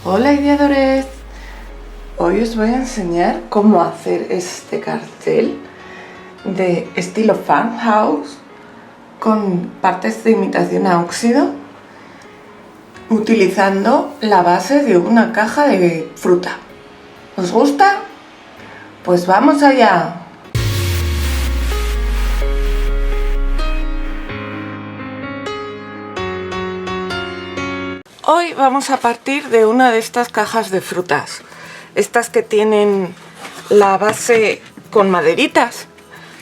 Hola ideadores, hoy os voy a enseñar cómo hacer este cartel de estilo farmhouse con partes de imitación a óxido utilizando la base de una caja de fruta. ¿Os gusta? Pues vamos allá. Hoy vamos a partir de una de estas cajas de frutas, estas que tienen la base con maderitas,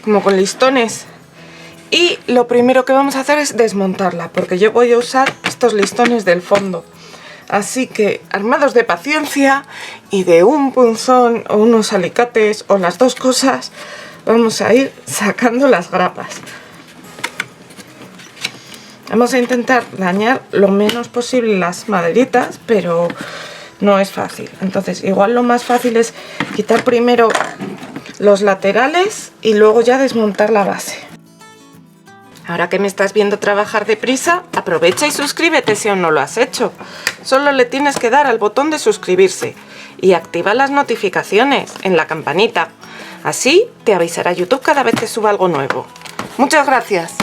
como con listones. Y lo primero que vamos a hacer es desmontarla, porque yo voy a usar estos listones del fondo. Así que, armados de paciencia y de un punzón o unos alicates o las dos cosas, vamos a ir sacando las grapas. Vamos a intentar dañar lo menos posible las maderitas, pero no es fácil. Entonces, igual lo más fácil es quitar primero los laterales y luego ya desmontar la base. Ahora que me estás viendo trabajar deprisa, aprovecha y suscríbete si aún no lo has hecho. Solo le tienes que dar al botón de suscribirse y activa las notificaciones en la campanita. Así te avisará YouTube cada vez que suba algo nuevo. Muchas gracias.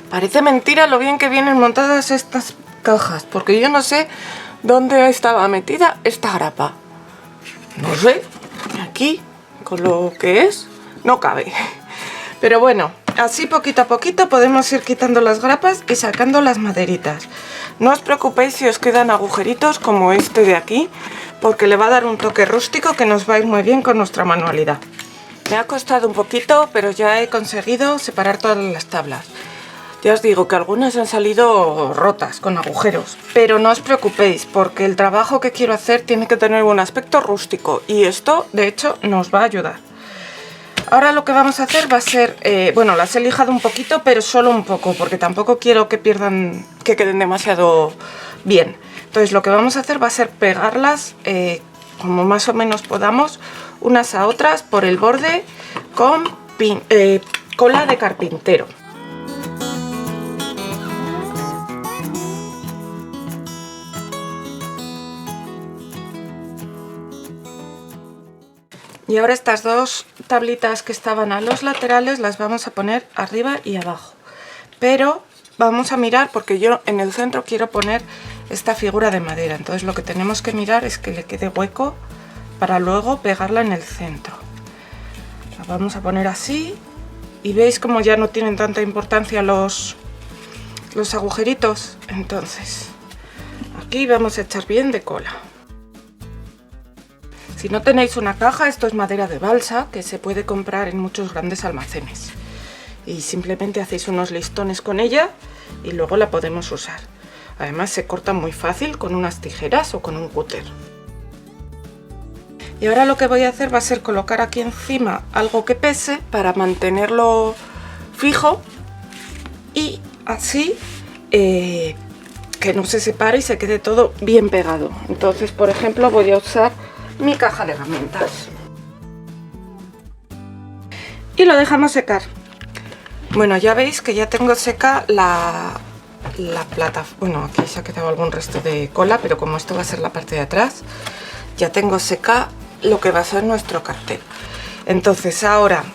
Parece mentira lo bien que vienen montadas estas cajas, porque yo no sé dónde estaba metida esta grapa. No sé, aquí, con lo que es, no cabe. Pero bueno, así poquito a poquito podemos ir quitando las grapas y sacando las maderitas. No os preocupéis si os quedan agujeritos como este de aquí, porque le va a dar un toque rústico que nos va a ir muy bien con nuestra manualidad. Me ha costado un poquito, pero ya he conseguido separar todas las tablas. Ya os digo que algunas han salido rotas, con agujeros, pero no os preocupéis porque el trabajo que quiero hacer tiene que tener un aspecto rústico y esto, de hecho, nos va a ayudar. Ahora lo que vamos a hacer va a ser, bueno, las he lijado un poquito, pero solo un poco, porque tampoco quiero que queden demasiado bien. Entonces lo que vamos a hacer va a ser pegarlas, como más o menos podamos, unas a otras por el borde con cola de carpintero. Y ahora estas dos tablitas que estaban a los laterales las vamos a poner arriba y abajo. Pero vamos a mirar, porque yo en el centro quiero poner esta figura de madera. Entonces lo que tenemos que mirar es que le quede hueco para luego pegarla en el centro. La vamos a poner así. Y veis como ya no tienen tanta importancia los agujeritos. Entonces aquí vamos a echar bien de cola. Si no tenéis una caja, esto es madera de balsa que se puede comprar en muchos grandes almacenes. Y simplemente hacéis unos listones con ella y luego la podemos usar. Además se corta muy fácil con unas tijeras o con un cúter. Y ahora lo que voy a hacer va a ser colocar aquí encima algo que pese para mantenerlo fijo y así que no se separe y se quede todo bien pegado. Entonces, por ejemplo, voy a usar mi caja de herramientas y lo dejamos secar. Bueno, ya veis que ya tengo seca la plata. Bueno, aquí se ha quedado algún resto de cola, pero como esto va a ser la parte de atrás, ya tengo seca lo que va a ser nuestro cartel. Entonces ahora,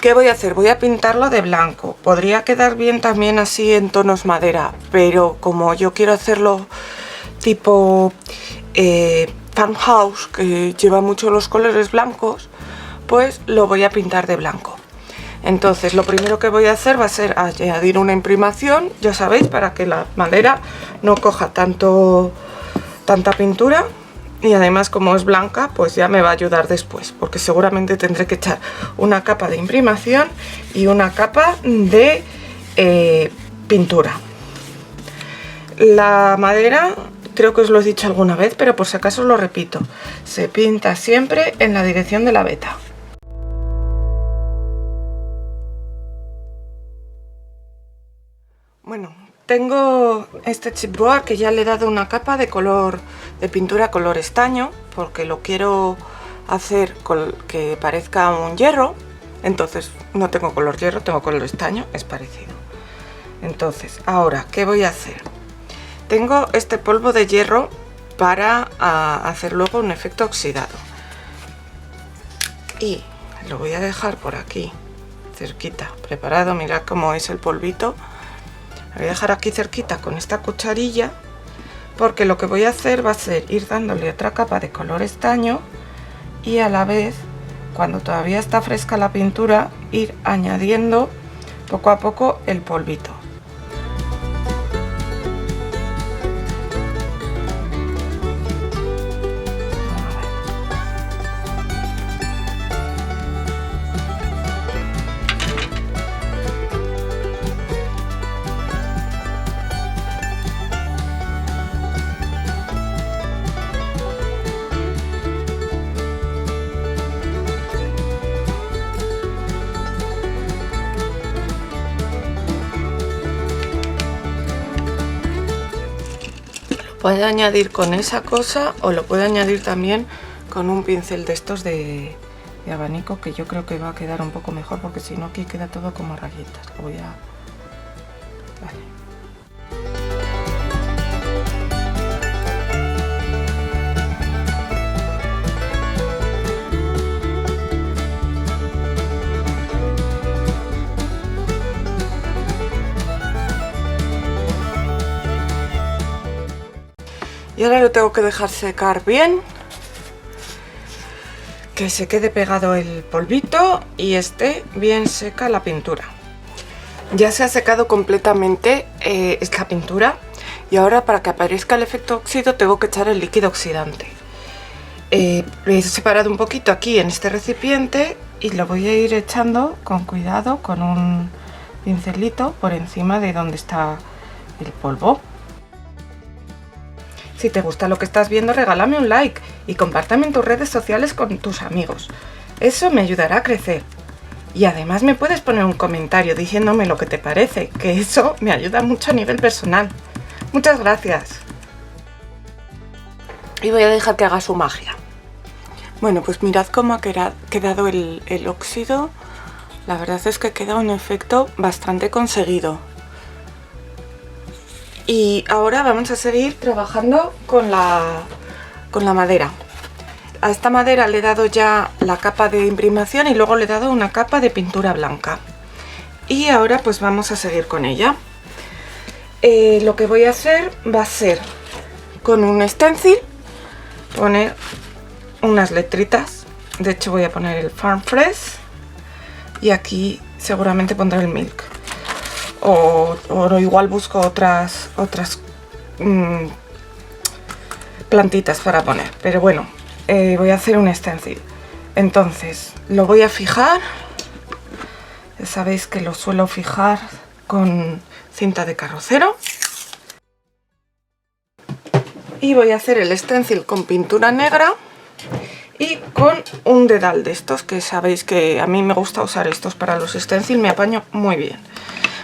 ¿qué voy a hacer? Voy a pintarlo de blanco. Podría quedar bien también así en tonos madera, pero como yo quiero hacerlo tipo farmhouse, que lleva mucho los colores blancos, pues lo voy a pintar de blanco. Entonces lo primero que voy a hacer va a ser añadir una imprimación, ya sabéis, para que la madera no coja tanta pintura, y además como es blanca pues ya me va a ayudar después, porque seguramente tendré que echar una capa de imprimación y una capa de pintura. La madera, creo que os lo he dicho alguna vez, pero por si acaso os lo repito, se pinta siempre en la dirección de la veta. Bueno, tengo este chipboard que ya le he dado una capa de pintura color estaño, porque lo quiero hacer que parezca un hierro. Entonces no tengo color hierro, tengo color estaño, es parecido. Entonces, ahora, ¿qué voy a hacer? tengo este polvo de hierro para hacer luego un efecto oxidado. Y lo voy a dejar por aquí, cerquita, preparado. Mirad cómo es el polvito. Lo voy a dejar aquí cerquita con esta cucharilla, porque lo que voy a hacer va a ser ir dándole otra capa de color estaño y a la vez, cuando todavía está fresca la pintura, ir añadiendo poco a poco el polvito. Puede añadir con esa cosa o lo puede añadir también con un pincel de estos de abanico, que yo creo que va a quedar un poco mejor, porque si no aquí queda todo como rayitas. Lo voy a... Vale. Y ahora lo tengo que dejar secar bien, que se quede pegado el polvito y esté bien seca la pintura. Ya se ha secado completamente esta pintura, y ahora para que aparezca el efecto óxido tengo que echar el líquido oxidante. Lo he separado un poquito aquí en este recipiente y lo voy a ir echando con cuidado con un pincelito por encima de donde está el polvo. Si te gusta lo que estás viendo, regálame un like y compártame en tus redes sociales con tus amigos. Eso me ayudará a crecer. Y además me puedes poner un comentario diciéndome lo que te parece, que eso me ayuda mucho a nivel personal. Muchas gracias. Y voy a dejar que haga su magia. Bueno, pues mirad cómo ha quedado el óxido. La verdad es que queda un efecto bastante conseguido. Y ahora vamos a seguir trabajando con la madera. A esta madera le he dado ya la capa de imprimación y luego le he dado una capa de pintura blanca. Y ahora pues vamos a seguir con ella. Lo que voy a hacer va a ser con un stencil poner unas letritas. De hecho voy a poner el Farm Fresh y aquí seguramente pondré el Milk. O igual busco otras plantitas para poner, pero bueno, voy a hacer un stencil. Entonces lo voy a fijar, ya sabéis que lo suelo fijar con cinta de carrocero, y voy a hacer el stencil con pintura negra y con un dedal de estos, que sabéis que a mí me gusta usar estos para los stencil, me apaño muy bien.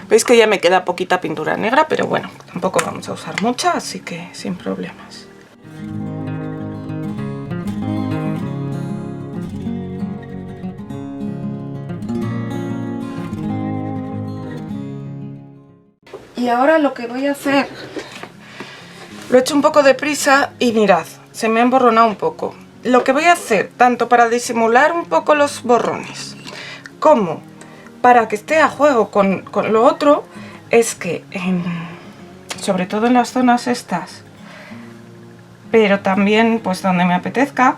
Veis que ya me queda poquita pintura negra, pero bueno, tampoco vamos a usar mucha, así que sin problemas. Y ahora lo que voy a hacer, lo he hecho un poco deprisa y mirad, se me ha emborronado un poco. Lo que voy a hacer, tanto para disimular un poco los borrones, como para que esté a juego con lo otro, es que sobre todo en las zonas estas, pero también pues donde me apetezca,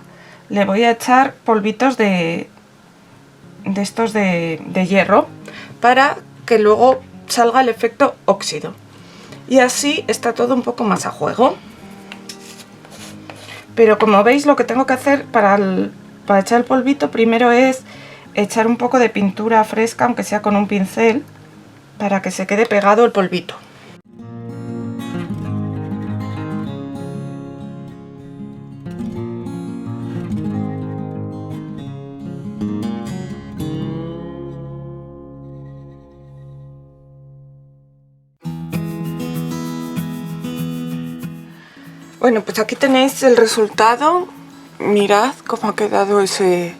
le voy a echar polvitos de estos de hierro, para que luego salga el efecto óxido, y así está todo un poco más a juego. Pero como veis, lo que tengo que hacer para echar el polvito primero es echar un poco de pintura fresca, aunque sea con un pincel, para que se quede pegado el polvito. Bueno, pues aquí tenéis el resultado. Mirad cómo ha quedado ese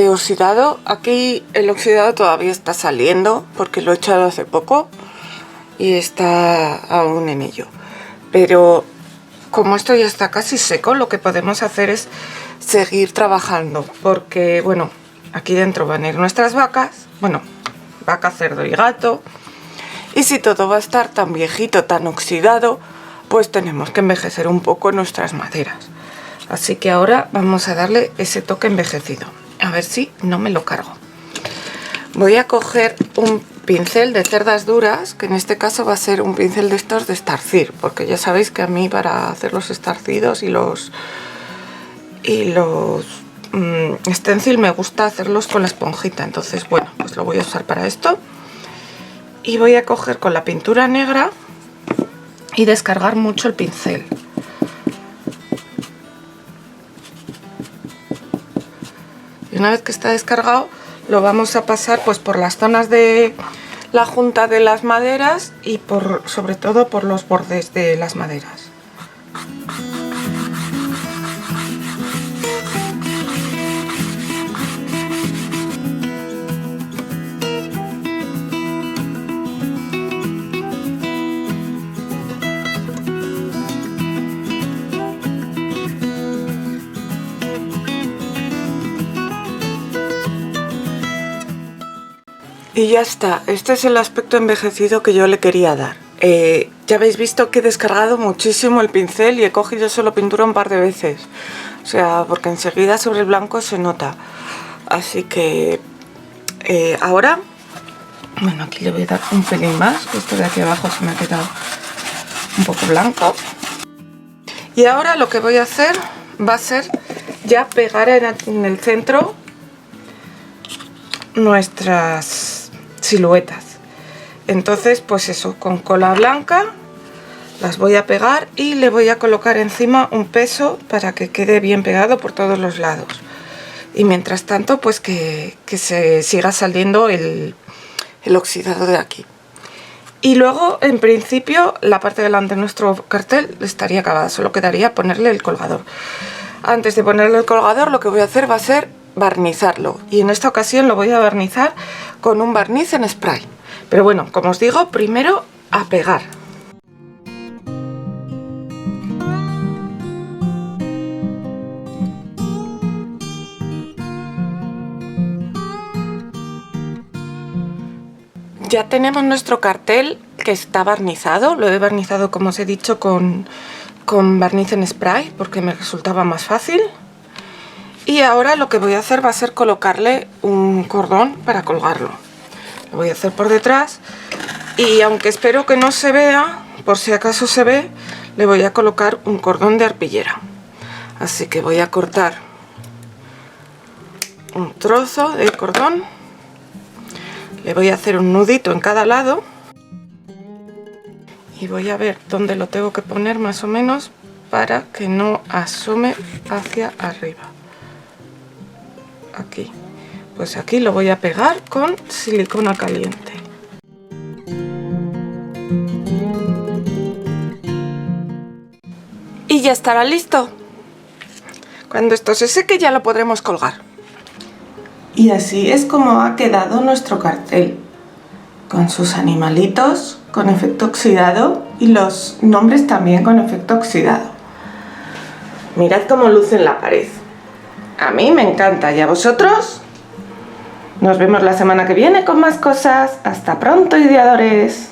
oxidado. Aquí el oxidado todavía está saliendo porque lo he echado hace poco. y está aún en ello. Pero como esto ya está casi seco, lo que podemos hacer es seguir trabajando, porque bueno, aquí dentro van a ir nuestras vacas, bueno, vaca, cerdo y gato, y si todo va a estar tan viejito, tan oxidado, pues tenemos que envejecer un poco nuestras maderas. Así que ahora vamos a darle ese toque envejecido. A ver si no me lo cargo. Voy a coger un pincel de cerdas duras, que en este caso va a ser un pincel de estos de estarcir, porque ya sabéis que a mí para hacer los estarcidos y los stencil me gusta hacerlos con la esponjita. Entonces bueno, pues lo voy a usar para esto. Y voy a coger con la pintura negra y descargar mucho el pincel. Y una vez que está descargado, lo vamos a pasar pues por las zonas de la junta de las maderas y sobre todo por los bordes de las maderas. Y ya está, este es el aspecto envejecido que yo le quería dar. Ya habéis visto que he descargado muchísimo el pincel y he cogido solo pintura un par de veces. O sea, porque enseguida sobre el blanco se nota. Así que ahora, bueno, aquí le voy a dar un pelín más, que esto de aquí abajo se me ha quedado un poco blanco. Y ahora lo que voy a hacer va a ser ya pegar en el centro nuestras siluetas. Entonces pues eso, con cola blanca las voy a pegar y le voy a colocar encima un peso para que quede bien pegado por todos los lados. Y mientras tanto pues que se siga saliendo el oxidado de aquí. Y luego en principio la parte de delante de nuestro cartel estaría acabada, solo quedaría ponerle el colgador. Antes de ponerle el colgador lo que voy a hacer va a ser barnizarlo, y en esta ocasión lo voy a barnizar con un barniz en spray. Pero bueno, como os digo, primero a pegar. Ya tenemos nuestro cartel que está barnizado. Lo he barnizado, como os he dicho, con barniz en spray porque me resultaba más fácil. Y ahora lo que voy a hacer va a ser colocarle un cordón para colgarlo. Lo voy a hacer por detrás y aunque espero que no se vea, por si acaso se ve, le voy a colocar un cordón de arpillera. Así que voy a cortar un trozo de cordón, le voy a hacer un nudito en cada lado y voy a ver dónde lo tengo que poner más o menos para que no asome hacia arriba. Aquí, pues aquí lo voy a pegar con silicona caliente. Y ya estará listo. Cuando esto se seque ya lo podremos colgar. Y así es como ha quedado nuestro cartel, con sus animalitos con efecto oxidado y los nombres también con efecto oxidado. Mirad cómo luce en la pared. A mí me encanta, ¿y a vosotros? Nos vemos la semana que viene con más cosas. Hasta pronto, ideadores.